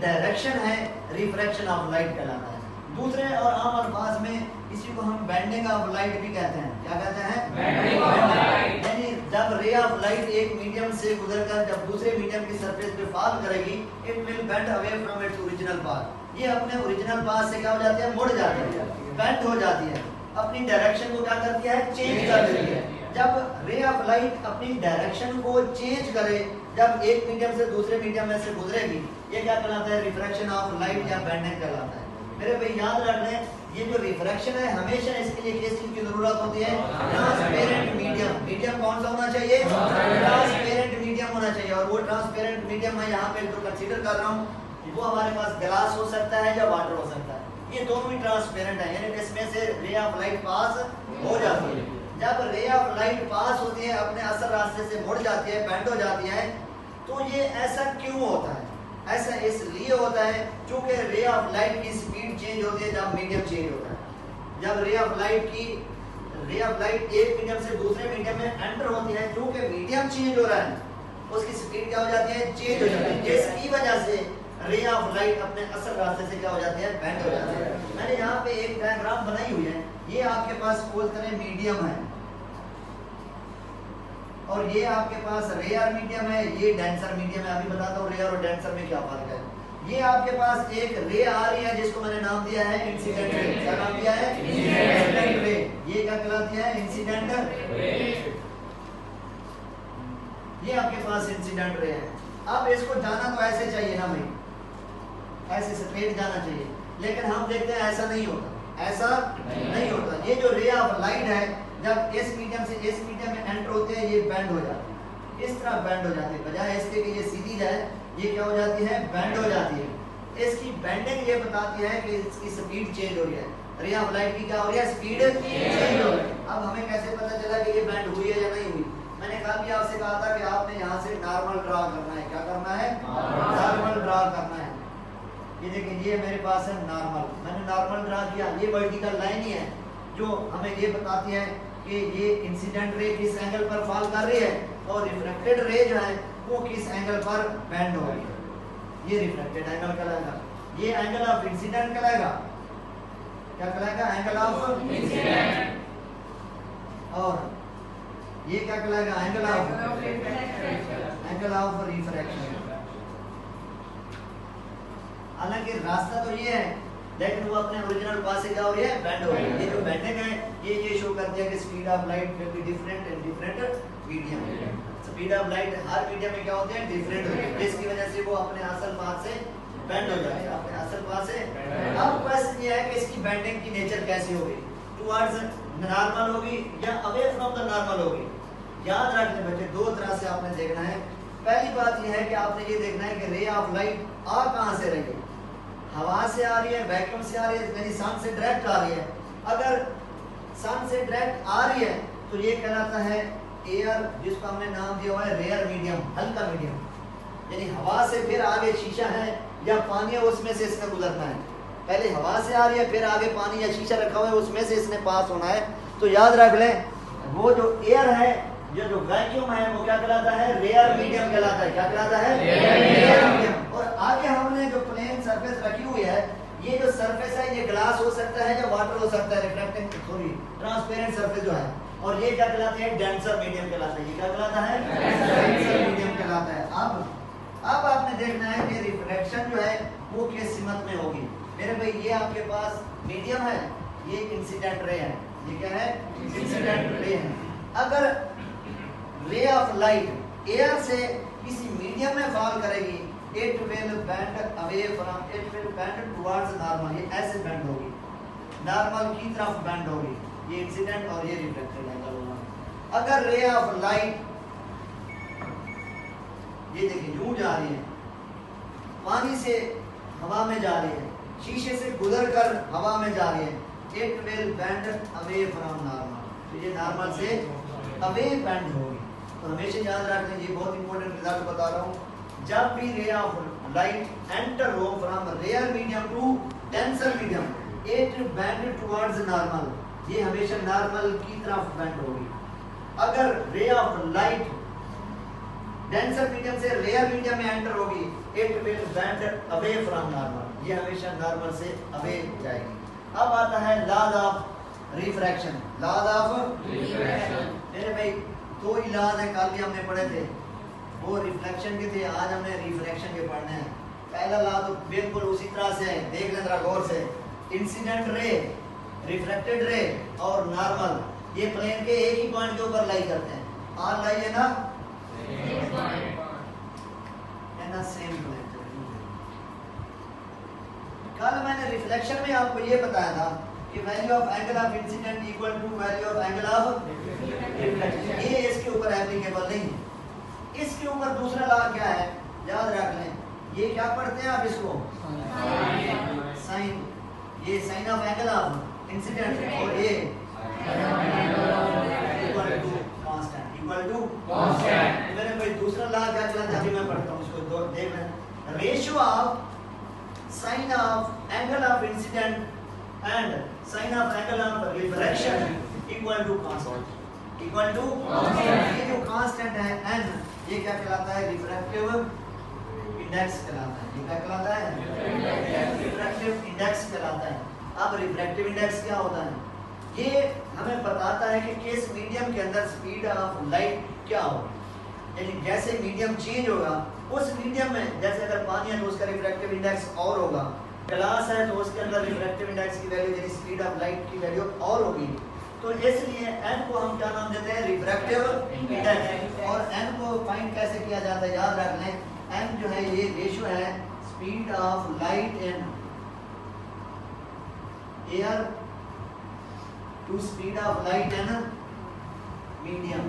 Direction है refraction of light कहलाता है। दूसरे और आम अल्फाज में इसी को हम बेंडिंग ऑफ लाइट भी कहते हैं। क्या कहते हैं? Bending of light. यानी जब रे ऑफ लाइट एक मीडियम से गुजरकर जब दूसरे मीडियम की सरफेस पे फॉल करेगी, it will bend away from its original path. ये अपने ओरिजिनल पाथ से क्या हो जाती है? मुड़ जाती है, बेंड हो जाती है, अपनी डायरेक्शन को क्या करती है? चेंज कर देती है। जब रे ऑफ लाइट अपनी डायरेक्शन को चेंज करे, जब एक मीडियम से दूसरे मीडियम में से गुजरेगी, ये क्या कहलाता है? रिफ्रैक्शन ऑफ लाइट या बेंडिंग कहलाता है। मेरे भाई याद रख लें, ये जो रिफ्रैक्शन है हमेशा इसके लिए किस चीज की जरूरत होती है? Transparent medium. मीडियम कौन सा होना चाहिए? ट्रांसपेरेंट मीडियम होना चाहिए। और वो ट्रांसपेरेंट मीडियम मैं यहाँ पे जो कंसीडर कर रहा हूँ, वो हमारे पास ग्लास हो सकता है या वाटर हो सकता है। ये दोनों ही ट्रांसपेरेंट है, यानी इसमें से रे ऑफ लाइट पास हो जाती है। जब रे ऑफ लाइट पास होती है, अपने असल रास्ते से मुड़ जाती है, बेंड हो जाती है, तो ये ऐसा क्यों होता है? ऐसा इसलिए होता है क्योंकि रे ऑफ लाइट की स्पीड चेंज होती है जब मीडियम चेंज होता है। जब रे ऑफ लाइट एक मीडियम से दूसरे मीडियम में एंटर होती है, क्योंकि मीडियम चेंज हो रहा है, उसकी स्पीड क्या हो जाती है? चेंज हो जाती है, जिसकी वजह से रे ऑफ लाइट अपने असल रास्ते से क्या हो जाती है? बेंड हो जाती है। मैंने यहाँ पे एक डायग्राम बनाई हुई है। ये आपके पास कोई तरह मीडियम है और ये आपके पास रेयर मीडियम है, ये डेंसर मीडियम है। अभी बताता हूँ रेयर और डेंसर में क्या फर्क है। ये आपके पास एक रे आ रही है जिसको मैंने नाम दिया है इंसिडेंट रे। क्या नाम दिया है? Incident ray. ये क्या कहलाती है? Incident ray. ये आपके पास इंसिडेंट रे है। अब इसको जाना तो ऐसे चाहिए ना भाई, ऐसे स्ट्रेट जाना चाहिए, लेकिन हम देखते हैं ऐसा नहीं होता, ऐसा नहीं होता। ये जो रे ऑफ लाइट है, जब इस मीडियम से इस मीडियम में एंटर होते हैं, ये बेंड हो जाती है, इस तरह बेंड हो जाती है। बजाय इसके कि ये सीधी जाए, ये क्या हो जाती है? बेंड हो जाती है। इसकी बेंडिंग ये बताती है कि इसकी स्पीड चेंज हो रही है। रे ऑफ लाइट की क्या हो रही है? स्पीड चेंज हो रही है। अब हमें कैसे पता चला कि ये बेंड हुई है या नहीं हुई? मैंने कल भी आपसे कहा था कि आपने यहाँ से नॉर्मल ड्रा करना है। क्या करना है? नॉर्मल ड्रा करना है। ये देखिए, ये मेरे पास है नॉर्मल, मैंने नॉर्मल ड्रा किया। ये वर्टिकल लाइन ही है जो हमें ये बताती है कि ये इंसिडेंट रे किस एंगल पर फॉल कर रही है और रिफ्लेक्टेड रे जो है वो किस एंगल पर बेंड हो रही है। ये रिफ्लेक्टेड एंगल कहलाएगा, ये एंगल ऑफ इंसिडेंट कहलाएगा। क्या कहलाएगा? Angle of incidence. और ये क्या कहलाएगा? Angle of refraction. हालांकि रास्ता तो ये है, लेकिन वो अपने ओरिजिनल पाथ से क्या हो रही है? बेंड हो रही है। ये जो बेंडिंग है ये शो करती है कि speed of light will be different in different medium. Speed of light her medium में क्या होती है? डिफरेंट होती है, जिसकी वजह से वो अपने असल पाथ से बेंड हो जाती है, अपने असल पाथ से। अब क्वेश्चन ये है कि इसकी बेंडिंग की नेचर कैसी होगी? टुवर्ड्स नॉर्मल होगी या अवे फ्रॉम द नॉर्मल होगी? याद रखने बच्चे, दो तरह से आपने देखना है। पहली बात यह है कि आपने ये देखना है कि रे ऑफ लाइट आ कहां से रही है? हवा से आ रही है, वैक्यूम से आ रही है, यानी सन से डायरेक्ट आ रही है। अगर सन से डायरेक्ट आ रही है तो ये कहलाता है एयर, जिसको हमने नाम दिया हुआ है रेयर मीडियम, हल्का मीडियम। यानी हवा से फिर आगे शीशा है या पानी है, उसमें से इसने गुजरना है। पहले हवा से आ रही है, फिर आगे पानी या शीशा रखा हुआ है, उसमें से इसने पास होना है। तो याद रख लें, वो जो एयर है, जो वैक्यूम है, वो क्या कहलाता है? रेयर मीडियम कहलाता है। क्या कहलाता है? Rare medium. और आगे हमने जो प्लेन सरफेस रखी हुई है, ये जो सरफेस है ये ग्लास हो सकता है या वाटर हो सकता है, रिफ्लेक्टिंग सॉरी ट्रांसपेरेंट सरफेस जो है। और ये क्या कहलाते हैं? डेंसर मीडियम कहलाता है। ये क्या कहलाता है? डेंसर मीडियम कहलाता है। अब आपने देखना है कि रिफ्लेक्शन जो है वो किस सिमत में होगी। मेरे भाई, ये आपके पास मीडियम है, ये इंसिडेंट रे है। ये क्या है? इंसिडेंट रे है। अगर रे ऑफ लाइट एयर से किसी मीडियम में फॉल करेगी, it will bend away from, it will bend towards normal. ये ऐसे बेंड होगी, नॉर्मल की तरफ बेंड होगी। ये इंसिडेंट और ये रिफ्लेक्टेड एंगल होगा। अगर रे ऑफ लाइट ये देखिए यूं जा रही है, पानी से हवा में जा रही है, शीशे से गुजरकर हवा में जा रही है, it will bend away from normal. तो ये नॉर्मल से अवे बेंड होगी। तो हमेशा याद रखना, ये बहुत इंपॉर्टेंट रिजल्ट बता रहा हूँ। जब भी रे ऑफ लाइट एंटर हो from rare medium to denser medium, it bend towards normal. ये हमेशा नॉर्मल की तरफ बेंड होगी। अगर ray of light denser medium से रेयर मीडियम में एंटर होगी, it will bend away from normal, ये हमेशा नॉर्मल से अवे जाएगी। अब आता है laws of refraction. Laws of refraction, मेरे भाई दो ही लॉज हैं, कल भी हमने पढ़े थे, वो रिफ्लेक्शन के थे, आज हमने रिफ्रैक्शन के पढ़ने हैं। पहला लॉ तो बिल्कुल उसी तरह से है, देख लें जरा गौर से। इंसिडेंट रे, रिफ्रैक्टेड रे और नॉर्मल, ये प्लेन के एक ही पॉइंट के ऊपर लाई करते हैं। ऑन लाई है ना, सेम प्लेन। कल मैंने रिफ्लेक्शन में आपको ये बताया था कि value of angle of incidence equal to value of angle of reflection. ये इसके ऊपर एप्लीकेबल नहीं है। इसके ऊपर दूसरा लॉ क्या है, याद रख लें, ये क्या पढ़ते हैं आप इसको, साइन, ये sine of angle of incidence और ये equal to constant, equal to constant. मैंने भाई दूसरा लॉ क्या चला था, अभी मैं पढ़ता हूं इसको, दो देख लें। Ratio of sine of angle of incidence and sine of angle of refraction equal to constant, equal to constant. ये जो कांस्टेंट है n, ये क्या कहलाता है, रिफ्रैक्टिव इंडेक्स कहलाता है। ये क्या कहलाता है, रिफ्रैक्टिव इंडेक्स कहलाता है। अब रिफ्रैक्टिव इंडेक्स क्या होता है, ये हमें बताता है कि किस मीडियम के अंदर स्पीड ऑफ लाइट क्या होगी, यानी जैसे मीडियम चेंज होगा उस मीडियम में, जैसे अगर पानी है तो उसका रिफ्रैक्टिव इंडेक्स और होगा, ग्लास है तो उसके अंदर रिफ्रैक्टिव इंडेक्स की वैल्यू यानी स्पीड ऑफ लाइट की वैल्यू और होगी। तो इसलिए n को हम क्या नाम देते हैं, रिफ्रैक्टिव इंडेक्स। और n को फाइंड कैसे किया जाता है, याद रख लें, n जो है ये रेशियो है speed of light in air to speed of light in medium,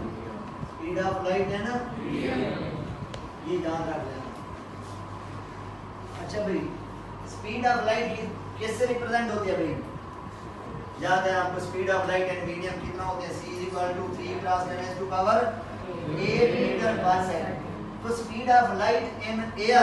speed of light in medium, ये याद रख लेना। अच्छा भाई, स्पीड ऑफ लाइट किससे रिप्रेजेंट होती है भाई, याद है आपको, speed of light and medium कितना होते हैं, c = 3 × 10⁻⁸ मीटर पर सेकंड। तो speed of light in air